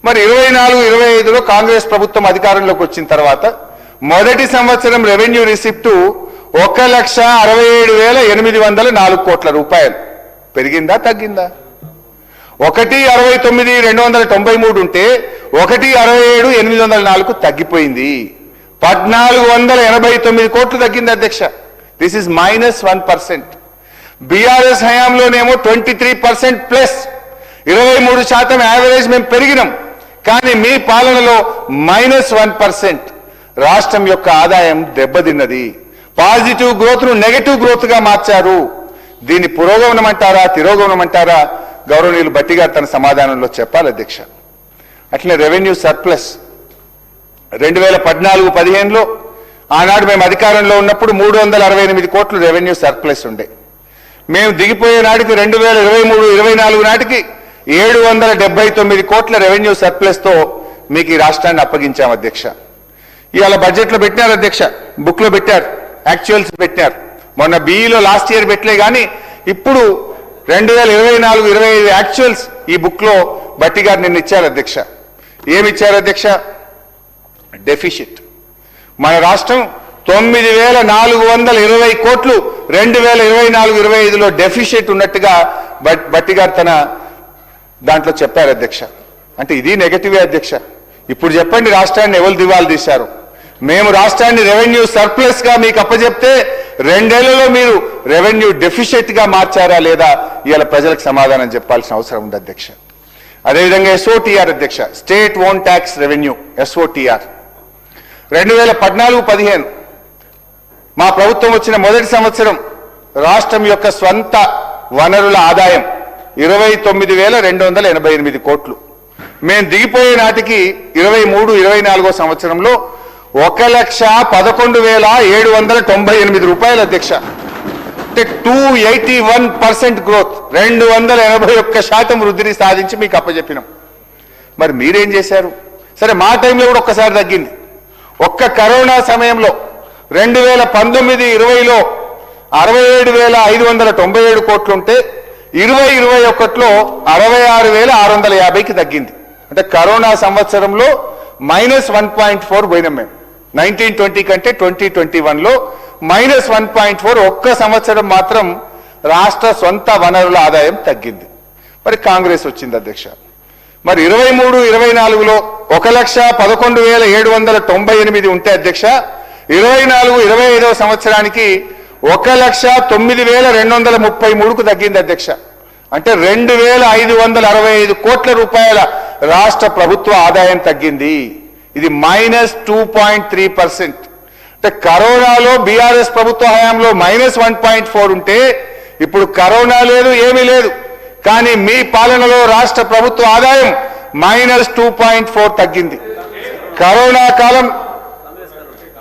[SPEAKER 1] మరి 24-25లో కాంగ్రెస్ ప్రభుత్వం అధికారంలోకి వచ్చిన తర్వాత మొదటి సంవత్సరం రెవెన్యూ రిసిప్టు 1,67,804 కోట్ల రూపాయలు. పెరిగిందా తగ్గిందా? 1,69,293 ఉంటే 1,67,804 తగ్గిపోయింది. 1,489 కోట్లు తగ్గింది అధ్యక్ష. This is -1%. బీఆర్ఎస్ హయాంలోనేమో 23% ప్లస్ 23% యావరేజ్ మేము పెరిగినాం. కానీ మీ పాలనలో -1%. రాష్ట్రం యొక్క ఆదాయం దెబ్బతిన్నది. పాజిటివ్ గ్రోత్ను నెగటివ్ గ్రోత్గా మార్చారు. దీన్ని పురోగమనం అంటారా తిరోగమనం అంటారా? గౌరవనీయులు భట్టి గారు తన సమాధానంలో చెప్పాలి అధ్యక్ష. అట్లనే రెవెన్యూ సర్ప్లస్ 2014-15లో ఆనాడు మేము అధికారంలో ఉన్నప్పుడు 368 కోట్లు రెవెన్యూ సర్ప్లస్ ఉండే. మేము దిగిపోయే నాటికి 2023-24 నాటికి 779 కోట్ల రెవెన్యూ సర్ప్లస్తో మీకు ఈ రాష్ట్రాన్ని అప్పగించాం అధ్యక్ష. ఇవాళ బడ్జెట్లో పెట్టినారు అధ్యక్ష, బుక్లో పెట్టారు, యాక్చువల్స్ పెట్టారు. మొన్న బీఈలో లాస్ట్ ఇయర్ పెట్టలే కానీ ఇప్పుడు 2024-25 యాక్చువల్స్ ఈ బుక్లో భట్టి గారు నిన్న ఇచ్చారు అధ్యక్ష. ఏమిచ్చారు అధ్యక్ష? డెఫిషిట్. మన రాష్ట్రం 9,420 కోట్లు 2024-25లో డెఫిషిట్ ఉన్నట్టుగా భట్టి గారు తన దాంట్లో చెప్పారు అధ్యక్ష. అంటే ఇది నెగటివే అధ్యక్ష. ఇప్పుడు చెప్పండి, రాష్ట్రాన్ని ఎవరు దివాలు తీశారు? మేము రాష్ట్రాన్ని రెవెన్యూ సర్ప్లస్ గా మీకు అప్పచెప్తే 2 ఏళ్లలో మీరు రెవెన్యూ డెఫిషిట్ గా మార్చారా లేదా? ఇవాళ ప్రజలకు సమాధానం చెప్పాల్సిన అవసరం ఉంది అధ్యక్ష. అదేవిధంగా ఎస్ఓటీఆర్ అధ్యక్ష, స్టేట్ ఓన్ ట్యాక్స్ రెవెన్యూ, ఎస్ఓటీఆర్ 2014-15 మా ప్రభుత్వం వచ్చిన మొదటి సంవత్సరం రాష్ట్రం యొక్క స్వంత వనరుల ఆదాయం 29,288 కోట్లు. మేము దిగిపోయే నాటికి 23-24 సంవత్సరంలో 1,11,798 రూపాయలు అధ్యక్ష. అంటే 281% గ్రోత్, 281% వృద్ధిని సాధించి మీకు అప్పచెప్పినాం. మరి మీరేం చేశారు? సరే, మా టైంలో కూడా ఒక్కసారి తగ్గింది. ఒక్క కరోనా సమయంలో 2019-20లో 67,597 కోట్లు ఉంటే 2021లో 66,650కి తగ్గింది. అంటే కరోనా సంవత్సరంలో -1.4 పోయినాం మేము. 1920 కంటే 2021లో -1.4. ఒక్క సంవత్సరం మాత్రం రాష్ట్ర సొంత వనరుల ఆదాయం తగ్గింది. మరి కాంగ్రెస్ వచ్చింది అధ్యక్ష. మరి 23-24లో 1,11,798 ఉంటే అధ్యక్ష 24-25 సంవత్సరానికి 1,09,233కు తగ్గింది అధ్యక్ష. అంటే 2,565 కోట్ల రూపాయల రాష్ట్ర ప్రభుత్వ ఆదాయం తగ్గింది. ఇది -2.3%. అంటే కరోనాలో బీఆర్ఎస్ ప్రభుత్వ హయాంలో -1.4 ఉంటే ఇప్పుడు కరోనా లేదు, ఏమీ లేదు. కానీ మీ పాలనలో రాష్ట్ర ప్రభుత్వ ఆదాయం -2.4 తగ్గింది. కరోనా కాలం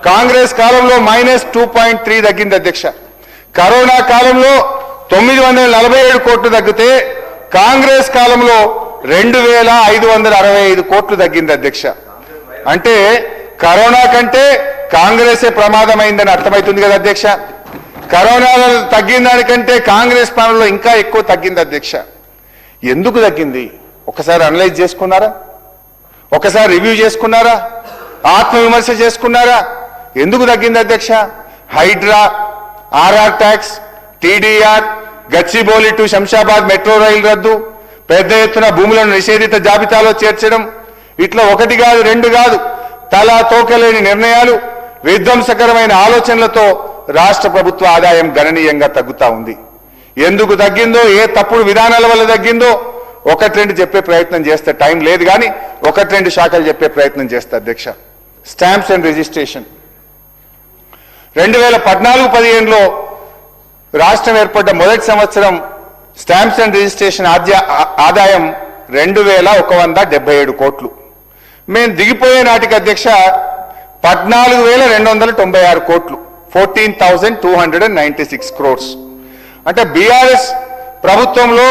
[SPEAKER 1] కాంగ్రెస్ కాలంలో -2.3 తగ్గింది అధ్యక్ష. కరోనా కాలంలో 947 కోట్లు తగ్గితే కాంగ్రెస్ కాలంలో 2,565 కోట్లు తగ్గింది అధ్యక్ష. అంటే కరోనా కంటే కాంగ్రెసే ప్రమాదమైందని అర్థమవుతుంది కదా అధ్యక్ష. కరోనా తగ్గిన దానికంటే కాంగ్రెస్ పాలనలో ఇంకా ఎక్కువ తగ్గింది అధ్యక్ష. ఎందుకు తగ్గింది? ఒకసారి అనలైజ్ చేసుకున్నారా? ఒకసారి రివ్యూ చేసుకున్నారా? ఆత్మవిమర్శ చేసుకున్నారా? ఎందుకు తగ్గింది అధ్యక్ష? Hydraa, RR tax, TDR, Gachibowli to Shamshabad metro rail రద్దు, పెద్ద ఎత్తున భూములను నిషేధిత జాబితాలో చేర్చడం, ఇట్లా 1 కాదు 2 కాదు, తలా తోకలేని నిర్ణయాలు, విధ్వంసకరమైన ఆలోచనలతో రాష్ట్ర ప్రభుత్వ ఆదాయం గణనీయంగా తగ్గుతా ఉంది. ఎందుకు తగ్గిందో, ఏ తప్పుడు విధానాల వల్ల తగ్గిందో 1-2 చెప్పే ప్రయత్నం చేస్తే టైం లేదు కానీ 1-2 శాఖలు చెప్పే ప్రయత్నం చేస్తే అధ్యక్ష. స్టాంప్స్ అండ్ రిజిస్ట్రేషన్ 2014-15లో రాష్ట్రం ఏర్పడ్డ మొదటి సంవత్సరం స్టాంప్స్ అండ్ రిజిస్ట్రేషన్ ఆదాయం 2,177 కోట్లు. మేము దిగిపోయే నాటికి అధ్యక్ష 14,296 కోట్లు, 14,296 క్రోర్స్. అంటే బీఆర్ఎస్ ప్రభుత్వంలో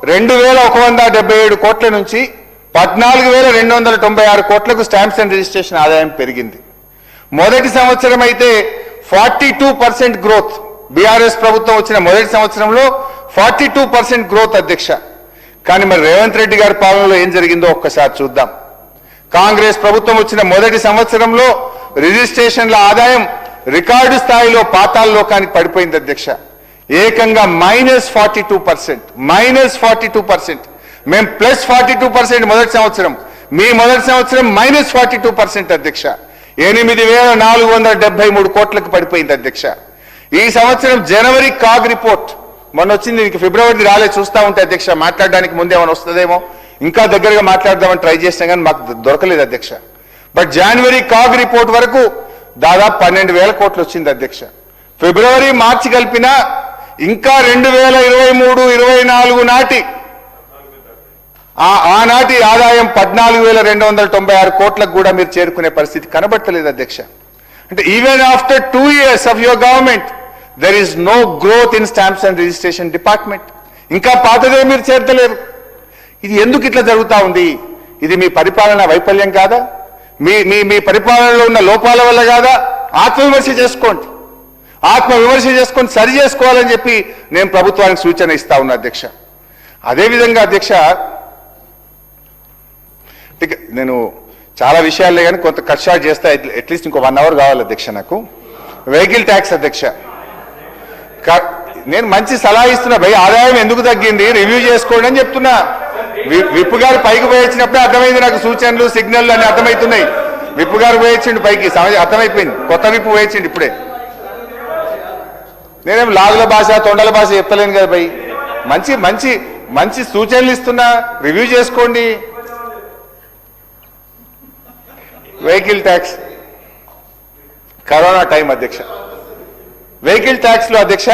[SPEAKER 1] 2,177 కోట్ల నుంచి 14,296 కోట్లకు స్టాంప్స్ అండ్ రిజిస్ట్రేషన్ ఆదాయం పెరిగింది. మొదటి సంవత్సరం అయితే 42% గ్రోత్. బీఆర్ఎస్ ప్రభుత్వం వచ్చిన మొదటి సంవత్సరంలో 42% గ్రోత్ అధ్యక్ష. కానీ మరి రేవంత్ రెడ్డి గారి పాలనలో ఏం జరిగిందో ఒక్కసారి చూద్దాం. కాంగ్రెస్ ప్రభుత్వం వచ్చిన మొదటి సంవత్సరంలో రిజిస్ట్రేషన్ల ఆదాయం రికార్డు స్థాయిలో పాతాళలోకానికి పడిపోయింది అధ్యక్ష. ఏకంగా -42%. మేము +42% మొదటి సంవత్సరం, మీ మొదటి సంవత్సరం -42% అధ్యక్ష. 8,473 కోట్లకు పడిపోయింది అధ్యక్ష. ఈ సంవత్సరం జనవరి కాగ్ రిపోర్ట్ మొన్న వచ్చింది, ఇంక ఫిబ్రవరి రాలే, చూస్తా ఉంటే అధ్యక్ష. మాట్లాడడానికి ముందే ఏమైనా వస్తుందేమో, ఇంకా దగ్గరగా మాట్లాడదామని ట్రై చేసినా కానీ మాకు దొరకలేదు అధ్యక్ష. బట్ జనవరి కాగ్ రిపోర్ట్ వరకు దాదాపు 12,000 కోట్లు వచ్చింది అధ్యక్ష. ఫిబ్రవరి మార్చి కలిపినా ఇంకా 2023-24 నాటి ఆనాటి ఆదాయం 14,296 కోట్లకు కూడా మీరు చేరుకునే పరిస్థితి కనబడతలేదు అధ్యక్ష. అంటే even after 2 years of your government there is no growth in stamps and registration department. ఇంకా పాతదే మీరు చేర్చలేరు. ఇది ఎందుకు ఇట్లా జరుగుతూ ఉంది? ఇది మీ పరిపాలన వైఫల్యం కాదా? మీ పరిపాలనలో ఉన్న లోపాల వల్ల కాదా? ఆత్మవిమర్శ చేసుకోండి, సరి చేసుకోవాలని చెప్పి నేను ప్రభుత్వానికి సూచన ఇస్తా ఉన్నా అధ్యక్ష. అదేవిధంగా అధ్యక్ష, నేను చాలా విషయాలే కానీ కొంత కట్ షార్ట్ చేస్తే అట్లీస్ట్ ఇంకో 1 hour కావాలి అధ్యక్ష నాకు. వెహికల్ ట్యాక్స్ అధ్యక్ష, నేను మంచి సలహా ఇస్తున్నా భయ్. ఆదాయం ఎందుకు తగ్గింది రివ్యూ చేసుకోండి అని చెప్తున్నా. విప్పు గారు పైకి పోయొచ్చినప్పుడే అర్థమైంది నాకు, సూచనలు సిగ్నల్ అని అర్థమవుతున్నాయి. విప్పు గారు పోయొచ్చిండు పైకి, అర్థమైపోయింది. కొత్త విప్పు పోయొచ్చిండు ఇప్పుడే. నేనేం లాగుల భాష తొండల భాష చెప్తలేను కదా భయ్. మంచి మంచి మంచి సూచనలు ఇస్తున్నా, రివ్యూ చేసుకోండి. వెహికల్ ట్యాక్స్ కరోనా టైం అధ్యక్ష. వెహికల్ ట్యాక్స్ లో అధ్యక్ష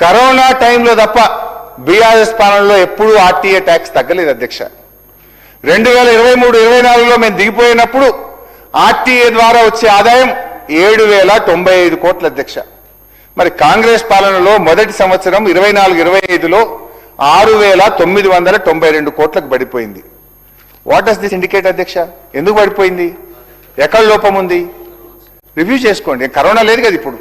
[SPEAKER 1] కరోనా టైంలో తప్ప బీఆర్ఎస్ పాలనలో ఎప్పుడూ ఆర్టీఏ ట్యాక్స్ తగ్గలేదు అధ్యక్ష. 2023-24లో మేము దిగిపోయినప్పుడు ఆర్టీఏ ద్వారా వచ్చే ఆదాయం 7,095 కోట్ల అధ్యక్ష. మరి కాంగ్రెస్ పాలనలో మొదటి సంవత్సరం 24-25లో 6,992 కోట్లకు పడిపోయింది. వాట్ డస్ దిస్ ఇండికేట్ అధ్యక్ష? ఎందుకు పడిపోయింది? ఎక్కడ లోపం ఉంది? రివ్యూ చేసుకోండి. కరోనా లేదు కదా ఇప్పుడు.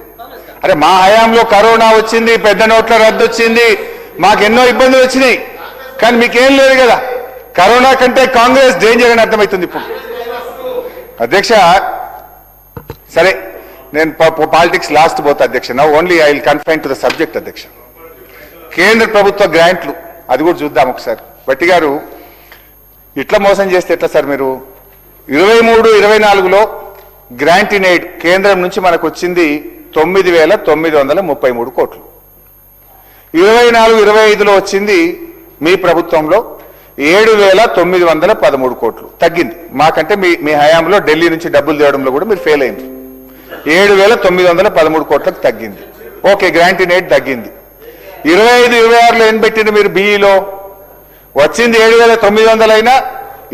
[SPEAKER 1] అరే మా హయాంలో కరోనా వచ్చింది, పెద్ద నోట్ల రద్దు వచ్చింది, మాకెన్నో ఇబ్బందులు వచ్చినాయి, కానీ మీకేం లేదు కదా. కరోనా కంటే కాంగ్రెస్ డేంజర్ అని అర్థమవుతుంది ఇప్పుడు అధ్యక్ష. సరే, నేను పాలిటిక్స్ లాస్ట్ పోతా అధ్యక్ష. నా only I will confine to the subject అధ్యక్ష. కేంద్ర ప్రభుత్వ గ్రాంట్లు అది కూడా చూద్దాం ఒకసారి. భట్టి గారు, ఇట్లా మోసం చేస్తే ఎట్లా సార్? మీరు 23-24లో గ్రాంట్ ఇన్ ఎయిడ్ కేంద్రం నుంచి మనకు వచ్చింది 9,933 కోట్లు. 24-25లో వచ్చింది మీ ప్రభుత్వంలో 7,913 కోట్లు, తగ్గింది. మాకంటే మీ హయాంలో ఢిల్లీ నుంచి డబ్బులు తేవడంలో కూడా మీరు ఫెయిల్ అయింది. 7,913 కోట్లకు తగ్గింది. ఓకే, గ్రాంట్ ఇన్ ఎయిడ్ తగ్గింది. 25-26లో ఏం పెట్టింది మీరు? బిఈలో వచ్చింది 7,900 అయినా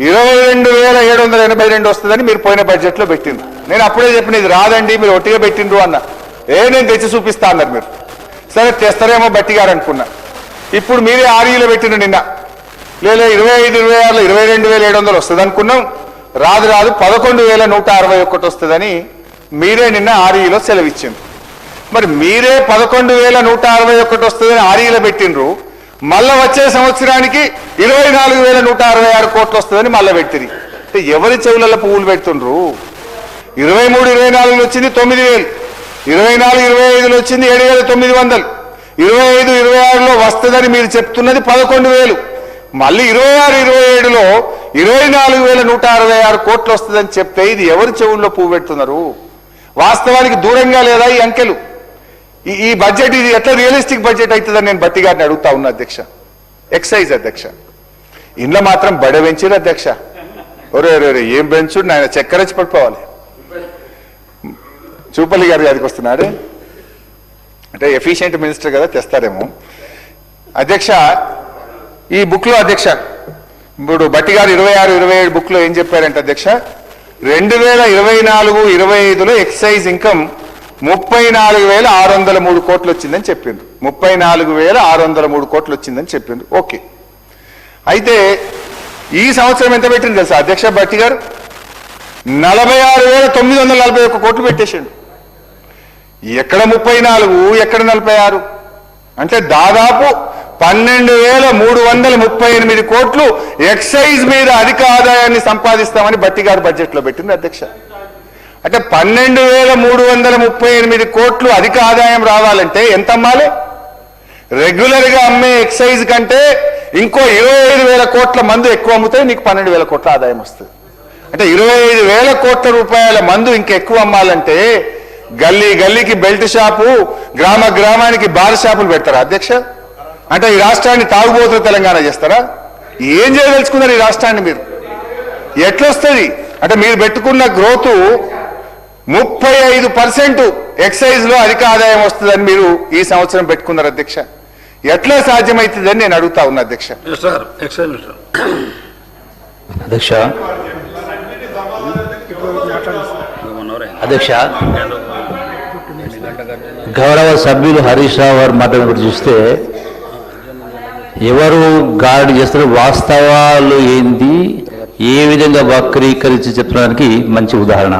[SPEAKER 1] 22,782 వస్తుందని మీరు పోయిన బడ్జెట్లో పెట్టిండ్రు. నేను అప్పుడే చెప్పిన ఇది రాదండి, మీరు ఒట్టిగా పెట్టిండ్రు అన్న. నేను తెచ్చి చూపిస్తా అన్నారు మీరు. సరే తెస్తారేమో బట్టి గారు అనుకున్నా. ఇప్పుడు మీరే ఆర్ఈలో పెట్టిండ్రు నిన్న. లేదా 25-26లో 22,700 వస్తుంది అనుకున్నాం. రాదు 11,161 వస్తుందని మీరే నిన్న ఆర్ఈలో సెలవిచ్చిండ్రు. మరి మీరే 11,161 వస్తుందని ఆర్ఈలో పెట్టిండ్రు. మళ్ళా వచ్చే సంవత్సరానికి 24,166 కోట్లు వస్తుందని మళ్ళీ పెట్టింది. అంటే ఎవరి చెవులలో పువ్వులు పెడుతుండ్రు? 23-24లో వచ్చింది 9,000, 24-25లో వచ్చింది 7,900, 25-26లో వస్తుందని మీరు చెప్తున్నది 11,000. మళ్ళీ 26-27లో 24,166 కోట్లు వస్తుందని చెప్తే ఇది ఎవరి చెవుల్లో పువ్వు పెడుతున్నారు? వాస్తవానికి దూరంగా లేదా ఈ అంకెలు? ఈ బడ్జెట్ ఇది ఎట్లా రియలిస్టిక్ బడ్జెట్ అవుతుందని నేను బట్టి గారిని అడుగుతా ఉన్నా అధ్యక్ష. ఎక్సైజ్ అధ్యక్ష, ఇంట్లో మాత్రం బడ పెంచారు అధ్యక్ష. ఒరే ఏం పెంచుడు ఆయన చక్కెరచ్చి పడిపోవాలి. చూపల్లి గారు అదికి వస్తున్నాడు అంటే ఎఫిషియెంట్ మినిస్టర్ కదా, తెస్తారేమో అధ్యక్ష. ఈ బుక్లో అధ్యక్ష ఇప్పుడు బట్టి గారు 26-27 బుక్లో ఏం చెప్పారంటే అధ్యక్ష, 2024-25లో ఎక్సైజ్ ఇన్కమ్ 34,603 కోట్లు వచ్చిందని చెప్పిండ్రు. 34,603 కోట్లు వచ్చిందని చెప్పిండ్రు. ఓకే, అయితే ఈ సంవత్సరం ఎంత పెట్టింది తెలుసా అధ్యక్ష బట్టి గారు? 46,941 కోట్లు పెట్టేసిండు. ఎక్కడ 34, ఎక్కడ 46? అంటే దాదాపు 12,338 కోట్లు ఎక్సైజ్ మీద అధిక ఆదాయాన్ని సంపాదిస్తామని బట్టి గారు బడ్జెట్లో పెట్టింది అధ్యక్ష. అంటే 12,338 కోట్లు అధిక ఆదాయం రావాలంటే ఎంత అమ్మాలి? రెగ్యులర్గా అమ్మే ఎక్సైజ్ కంటే ఇంకో 25,000 కోట్ల మందు ఎక్కువ అమ్మితే నీకు 12,000 కోట్ల ఆదాయం వస్తుంది. అంటే 25,000 కోట్ల రూపాయల మందు ఇంకెక్కువ అమ్మాలంటే గల్లీ గల్లీకి బెల్ట్ షాపు, గ్రామ గ్రామానికి బార్ షాపులు పెడతారా అధ్యక్ష? అంటే ఈ రాష్ట్రాన్ని తాగుబోతున్న తెలంగాణ చేస్తారా? ఏం చేయదలుచుకున్నారు ఈ రాష్ట్రాన్ని మీరు? ఎట్లొస్తుంది అంటే మీరు పెట్టుకున్న గ్రోత్ 35% ఎక్సైజ్ లో అధిక ఆదాయం వస్తుందని మీరు ఈ సంవత్సరం పెట్టుకున్నారు అధ్యక్ష. ఎట్లా సాధ్యమవుతుందని నేను అడుగుతా ఉన్నా అధ్యక్ష.
[SPEAKER 2] అధ్యక్ష అధ్యక్ష గౌరవ సభ్యులు హరీష్ రావు గారు మాట్లాడిన గురించి చూస్తే ఎవరు గాడి చేస్తారో వాస్తవాలు ఏంది, ఏ విధంగా వక్రీకరించి చెప్పడానికి మంచి ఉదాహరణ.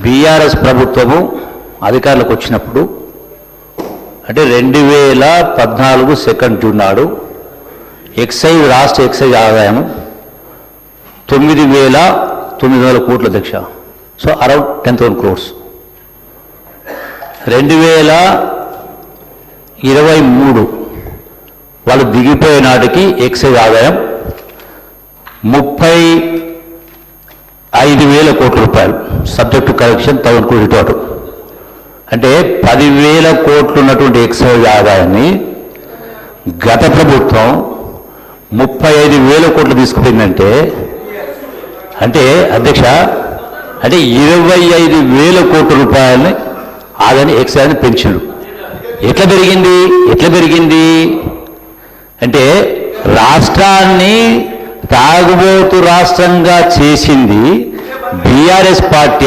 [SPEAKER 2] బీఆర్ఎస్ ప్రభుత్వము అధికారులకు వచ్చినప్పుడు అంటే 2014 2 జూన్ నాడు ఎక్సైజ్ రాష్ట్ర ఎక్సైజ్ ఆదాయం 9,900 కోట్ల అధ్యక్ష. So around 10,000 crores. 2023 వాళ్ళు దిగిపోయే నాటికి ఎక్సైజ్ ఆదాయం 35,000 కోట్ల రూపాయలు, సబ్జెక్ట్ టు కరెక్షన్ 1,000 కోట్లు టోటల్. అంటే 10,000 కోట్లు ఉన్నటువంటి ఎక్సైజ్ ఆదాయాన్ని గత ప్రభుత్వం 35,000 కోట్లు తీసుకుపోయిందంటే అంటే అధ్యక్ష అంటే 25,000 కోట్ల రూపాయలని ఆదాయాన్ని ఎక్సైజ్ని పెంచారు. ఎట్లా పెరిగింది అంటే రాష్ట్రాన్ని తాగుబోతు రాష్ట్రంగా చేసింది బీఆర్ఎస్ పార్టీ,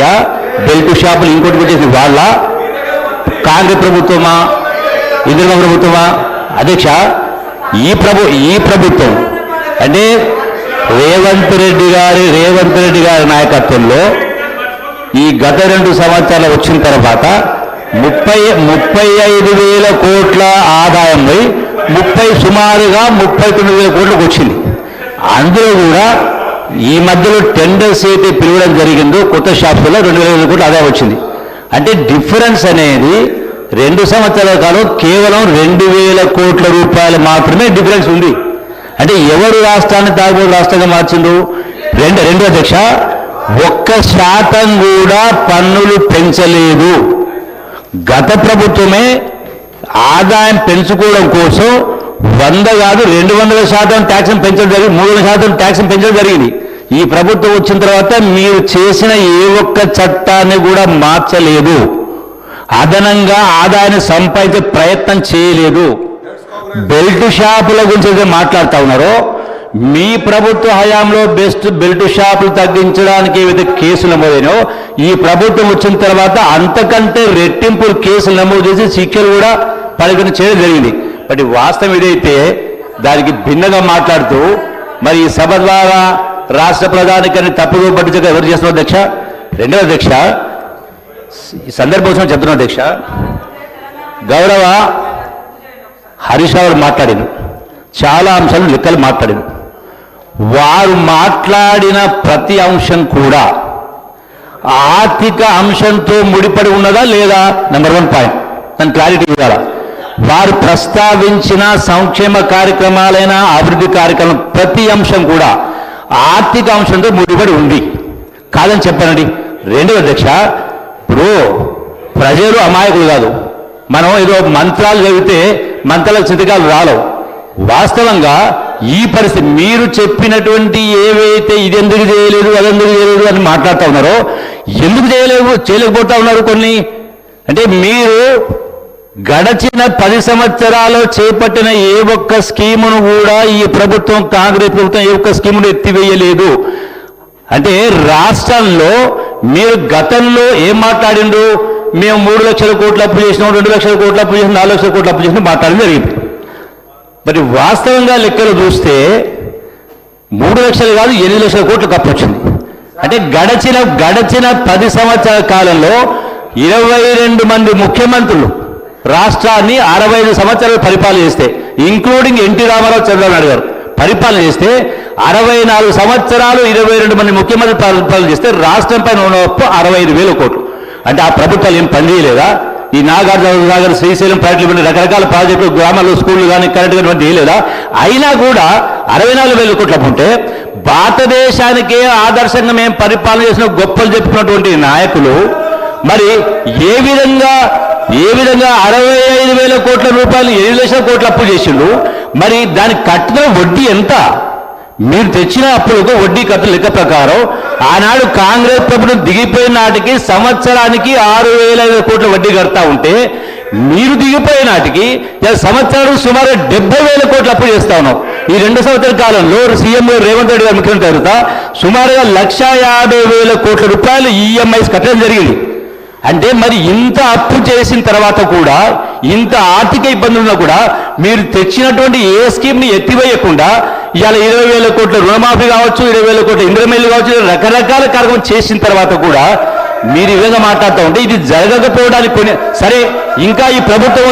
[SPEAKER 2] బెల్ట్ షాపులు ఇంకోటి పెట్టేసి వాళ్ళ కాంగ్రెస్ ప్రభుత్వమా, ఇందిరమ్మ ప్రభుత్వమా అధ్యక్ష? ఈ ప్రభుత్వం అంటే రేవంత్ రెడ్డి గారి నాయకత్వంలో ఈ గత 2 సంవత్సరాలు వచ్చిన తర్వాత 35,000 కోట్ల ఆదాయం పోయి సుమారుగా 39,000 కోట్లకు వచ్చింది. అందులో కూడా ఈ మధ్యలో టెండర్స్ అయితే పిలవడం జరిగిందో కొత్త షాప్స్లో 2,000 కోట్ల ఆదాయం వచ్చింది. అంటే డిఫరెన్స్ అనేది 2 సంవత్సరాల కాలం కేవలం 2,000 కోట్ల రూపాయలు మాత్రమే డిఫరెన్స్ ఉంది. అంటే ఎవరు రాష్ట్రాన్ని తాగుబోతు రాష్ట్రంగా మార్చిండ్రు? రెండు అధ్యక్ష, 1% కూడా పన్నులు పెంచలేదు. గత ప్రభుత్వమే ఆదాయం పెంచుకోవడం కోసం 100 కాదు 200% ట్యాక్స్ పెంచడం జరిగింది, 300% ట్యాక్స్ పెంచడం జరిగింది. ఈ ప్రభుత్వం వచ్చిన తర్వాత మీరు చేసిన ఏ ఒక్క చట్టాన్ని కూడా మార్చలేదు, అదనంగా ఆదాయాన్ని సంపాదించే ప్రయత్నం చేయలేదు. బెల్ట్ షాపుల గురించి అయితే మాట్లాడుతూ ఉన్నారో, మీ ప్రభుత్వ హయాంలో బెల్ట్ షాపులు తగ్గించడానికి ఏవైతే కేసులు నమోదైనో ఈ ప్రభుత్వం వచ్చిన తర్వాత అంతకంటే రెట్టింపు కేసులు నమోదు చేసి శిక్షలు కూడా పరిగణ చేయడం జరిగింది. బట్ వాస్తవం ఇదైతే దానికి భిన్నంగా మాట్లాడుతూ మరి ఈ సభ ద్వారా రాష్ట్ర ప్రధానికని తప్పుగా పట్టించగా ఎవరు చేస్తున్నారు అధ్యక్ష? రెండవ అధ్యక్ష, ఈ సందర్భం చెప్తున్నా అధ్యక్ష, గౌరవ హరీష్ రావు మాట్లాడారు, చాలా అంశాలు లెక్కలు మాట్లాడారు. వారు మాట్లాడిన ప్రతి అంశం కూడా ఆర్థిక అంశంతో ముడిపడి ఉన్నదా లేదా? నెంబర్ 1 పాయింట్, దాని క్లారిటీ ఇవ్వాలా. వారు ప్రస్తావించిన సంక్షేమ కార్యక్రమాలైన అభివృద్ధి కార్యక్రమం ప్రతి అంశం కూడా ఆర్థిక అంశంతో ముడిపడి ఉంది కాదని చెప్పానండి. రెండవ అధ్యక్ష, ఇప్పుడు ప్రజలు అమాయకులు కాదు, మనం ఏదో మంత్రాలు చదివితే మంత్రాలకు చితకాలు రాలవు. వాస్తవంగా ఈ పరిస్థితి మీరు చెప్పినటువంటి ఏవైతే ఇది ఎందుకు చేయలేదు అదెందుకు చేయలేదు అని మాట్లాడుతూ ఉన్నారో, ఎందుకు చేయలేకపోతా ఉన్నారు కొన్ని అంటే మీరు గడచిన 10 సంవత్సరాలు చేపట్టిన ఏ ఒక్క స్కీమును కూడా ఈ ప్రభుత్వం కాంగ్రెస్ ప్రభుత్వం ఏ ఒక్క స్కీమును ఎత్తివేయలేదు. అంటే రాష్ట్రంలో మీరు గతంలో ఏం మాట్లాడిండ్రు? మేము 3 లక్షల కోట్లు అప్పు చేసినాం, 2 లక్షల కోట్లు అప్పు చేసినాం, 4 లక్షల కోట్లు అప్పు చేసినాం మాట్లాడడం జరిగింది. మరి వాస్తవంగా లెక్కలు చూస్తే 3 లక్షలు కాదు 8 లక్షల కోట్లకు అప్పు వచ్చింది. అంటే గడచిన 10 సంవత్సరాల కాలంలో 22 మంది ముఖ్యమంత్రులు రాష్ట్రాన్ని 65 సంవత్సరాలు పరిపాలన చేస్తే, ఇంక్లూడింగ్ ఎన్టీ రామారావు, చంద్రబాబు నాయుడు గారు పరిపాలన చేస్తే 64 సంవత్సరాలు 22 మంది ముఖ్యమంత్రులు పరిపాలన చేస్తే రాష్ట్రం పైన ఉన్న అప్పు 65,000 కోట్లు. అంటే ఆ ప్రభుత్వాలు ఏం పనిచేయలేదా? ఈ నాగార్జున శ్రీశైలం ప్రాజెక్టులు రకరకాల ప్రాజెక్టులు, గ్రామాల్లో స్కూళ్ళు కానీ కరెంటు కానీ చేయలేదా? అయినా కూడా 64,000 కోట్లు అప్పు ఉంటే భారతదేశానికే ఆదర్శంగా మేము పరిపాలన చేసిన గొప్పలు చెప్పుకున్నటువంటి నాయకులు మరి ఏ విధంగా 65,000 కోట్ల రూపాయలు 7 లక్షల కోట్ల అప్పు చేసిండు? మరి దానికి కట్టిన వడ్డీ ఎంత? మీరు తెచ్చిన అప్పులకు వడ్డీ కట్టిన లెక్క ప్రకారం ఆనాడు కాంగ్రెస్ ప్రభుత్వం దిగిపోయిన నాటికి సంవత్సరానికి 6,500 కోట్ల వడ్డీ కడతా ఉంటే, మీరు దిగిపోయే నాటికి సంవత్సరానికి సుమారు 70,000 కోట్ల అప్పు చేస్తా ఉన్నాం. ఈ 2 సంవత్సరాల కాలంలో సీఎం రేవంత్ రెడ్డి గారు ముఖ్యమంత్రి అవుతా సుమారుగా 1,50,000 కోట్ల రూపాయలు ఈఎంఐస్ కట్టడం జరిగింది. అంటే మరి ఇంత అప్పు చేసిన తర్వాత కూడా, ఇంత ఆర్థిక ఇబ్బందులున్నా కూడా మీరు తెచ్చినటువంటి ఏ స్కీమ్ని ఎత్తివేయకుండా ఇవాళ 20,000 కోట్ల రుణమాఫీ కావచ్చు, 20,000 కోట్ల ఇంద్రమేలు కావచ్చు, రకరకాల కార్యక్రమం చేసిన తర్వాత కూడా మీరు ఈ విధంగా మాట్లాడుతూ ఉంటే ఇది జరగకపోవడానికి సరే. ఇంకా ఈ ప్రభుత్వం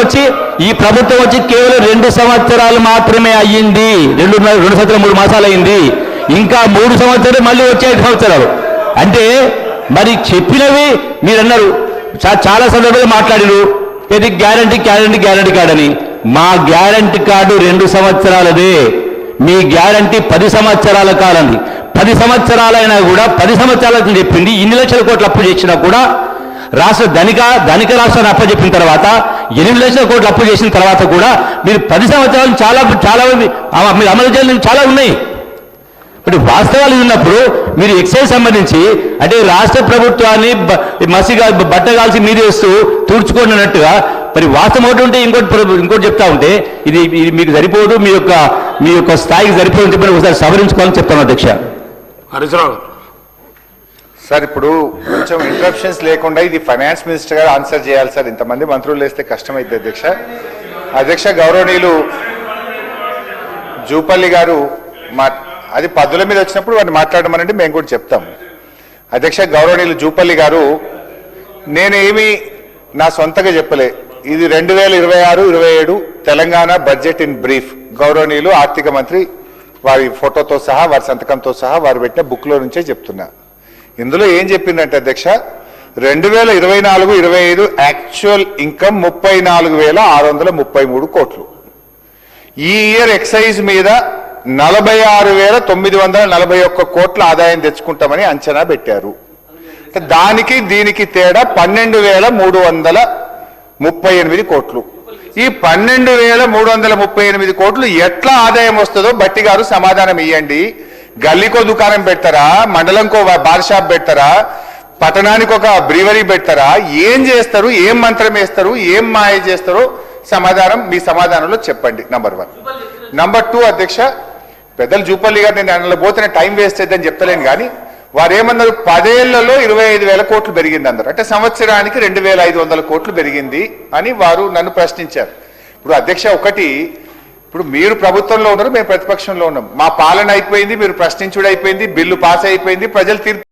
[SPEAKER 2] వచ్చి కేవలం 2 సంవత్సరాలు మాత్రమే అయ్యింది. 2 సంవత్సరాలు 3 మాసాలు అయింది. ఇంకా 3 సంవత్సరాలు మళ్ళీ వచ్చే 5 సంవత్సరాలు. అంటే మరి చెప్పినవి మీరు అన్నారు, చాలా సందర్భాలు మాట్లాడిరు, ఇది గ్యారంటీ కార్డు అని. మా గ్యారంటీ కార్డు 2 సంవత్సరాలదే, మీ గ్యారంటీ 10 సంవత్సరాల కాలంది. 10 సంవత్సరాలైనా కూడా 10 సంవత్సరాలకు చెప్పింది. ఇన్ని లక్షల కోట్లు అప్పు చేసినా కూడా రాష్ట్ర ధనిక రాష్ట్రాన్ని అప్పచెప్పిన తర్వాత 8 లక్షల కోట్లు అప్పు చేసిన తర్వాత కూడా మీరు 10 సంవత్సరాలు చాలా మీరు అమలు చేయాలని చాలా ఉన్నాయి. ఇప్పుడు వాస్తవాలు ఉన్నప్పుడు మీరు ఎక్సైజ్ సంబంధించి అంటే రాష్ట్ర ప్రభుత్వాన్ని మసిగా బట్టగాల్సి మీదేస్తూ తుడుచుకున్నట్టుగా మరి వాస్తవం ఒకటి ఉంటే ఇంకోటి చెప్తా ఉంటే ఇది మీకు సరిపోదు, మీ యొక్క స్థాయికి సరిపోదు చెప్పి ఒకసారి సవరించుకోవాలని చెప్తాను అధ్యక్ష.
[SPEAKER 3] హరీశ్రావు
[SPEAKER 1] సార్, ఇప్పుడు కొంచెం ఇంటరప్షన్స్ లేకుండా ఇది ఫైనాన్స్ మినిస్టర్ గారు ఆన్సర్ చేయాలి సార్. ఇంతమంది మంత్రులు వేస్తే కష్టమైంది అధ్యక్ష. గౌరవనీయులు జూపల్లి గారు అది పద్దుల మీద వచ్చినప్పుడు వారిని మాట్లాడమనండి, మేము కూడా చెప్తాం. అధ్యక్ష, గౌరవనీయులు జూపల్లి గారు, నేనేమి నా సొంతగా చెప్పలే. ఇది 2026-27 తెలంగాణ బడ్జెట్ ఇన్ బ్రీఫ్ గౌరవనీయులు ఆర్థిక మంత్రి వారి ఫోటోతో సహా, వారి సంతకంతో సహా వారు పెట్టిన బుక్లో నుంచే చెప్తున్నా. ఇందులో ఏం చెప్పిందంటే అధ్యక్ష, 2024-25 యాక్చువల్ ఇన్కమ్ 34,633 కోట్లు. ఈ ఇయర్ ఎక్సైజ్ మీద 46,941 కోట్ల ఆదాయం తెచ్చుకుంటామని అంచనా పెట్టారు. దానికి దీనికి తేడా 12,338 కోట్లు. ఈ 12,338 కోట్లు ఎట్లా ఆదాయం వస్తుందో బట్టి గారు సమాధానం ఇవ్వండి. గల్లీకో దుకాణం పెడతారా, మండలంకో బార్ షాప్ పెడతారా, పట్టణానికి ఒక బ్రీవరీ పెడతారా, ఏం చేస్తారు, ఏం మంత్రం వేస్తారు, ఏం మాయ చేస్తారో సమాధానం మీ సమాధానంలో చెప్పండి. నంబర్ 1. నంబర్ 2 అధ్యక్ష, పెద్దలు జూపల్లి గారు నేను అందులో పోతే టైం వేస్ట్ అయిద్దని చెప్తలేను కానీ వారు ఏమన్నారు, 10 ఏళ్లలో 25,000 కోట్లు పెరిగింది అన్నారు. అంటే సంవత్సరానికి 2,500 కోట్లు పెరిగింది అని వారు నన్ను ప్రశ్నించారు. ఇప్పుడు అధ్యక్ష ఒకటి, ఇప్పుడు మీరు ప్రభుత్వంలో ఉన్నారు, మేము ప్రతిపక్షంలో ఉన్నాం. మా పాలన అయిపోయింది, మీరు ప్రశ్నించుడు అయిపోయింది, బిల్లు పాస్ అయిపోయింది, ప్రజలు తీర్పు